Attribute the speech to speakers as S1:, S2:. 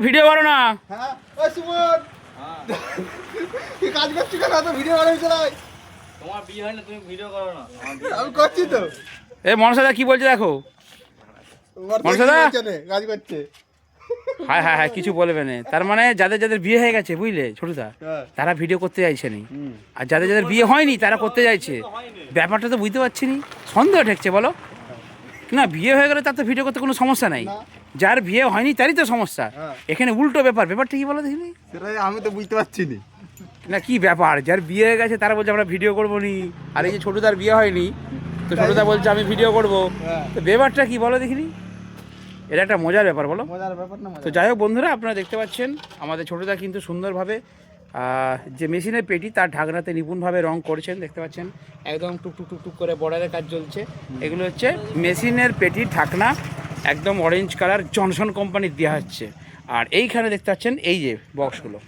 S1: Video করো না।
S2: হ্যাঁ ওই সুমন কি কাজ করছিস কেন তো ভিডিও বানাই চলাই?
S3: তোমার বিয়ে হয় না তুমি ভিডিও করো না।
S2: আমি করছি তো।
S1: এ মনসাদা কি বলছে দেখো। মনসাদা
S2: কাজ করছে।
S1: হ্যাঁ হ্যাঁ হ্যাঁ কিছু বলবে না। তার মানে যাদের যাদের বিয়ে হয়ে গেছে বুঝলে ছোটদা,
S2: হ্যাঁ।
S1: তারা ভিডিও করতে চাইছে নি, আর যাদের যাদের বিয়ে হয়নি তারা করতে চাইছে। ব্যাপারটা তো বুঝতে পারছি নি, সন্দেহ ঠেকছে বলো না। বিয়ে হয়ে গেলে তার তো ভিডিও করতে কোনো সমস্যা নাই, যার বিয়ে হয়নি তারই তো সমস্যা। এখানে উল্টো ব্যাপারটা কি বলো দেখিনি।
S2: সেটাই আমি তো বুঝতে পারছি না।
S1: না কি ব্যাপার, যার বিয়ে হয়ে গেছে তারা বলছে আমরা ভিডিও করবো নি, আর এই যে ছোটদার বিয়ে হয়নি তো ছোটদা বলছে আমি ভিডিও করবো। তো ব্যাপারটা কি বলো দেখিনি, এটা একটা মজার ব্যাপার বলো।
S2: মজার ব্যাপার না।
S1: তো যাই হোক বন্ধুরা, আপনারা দেখতে পাচ্ছেন আমাদের ছোটদা কিন্তু সুন্দরভাবে যে মেশিনের পেটি তার ঢাকনাতে নিপুণভাবে রং করছেন, দেখতে পাচ্ছেন একদম টুকটুক টুকটুক করে বর্ডারের কাজ চলছে। এগুলো হচ্ছে মেশিনের পেটির ঢাকনা, একদম অরেঞ্জ কালার জনসন কোম্পানির দেওয়া হচ্ছে। আর এইখানে দেখতে পাচ্ছেন এই যে বক্সগুলো,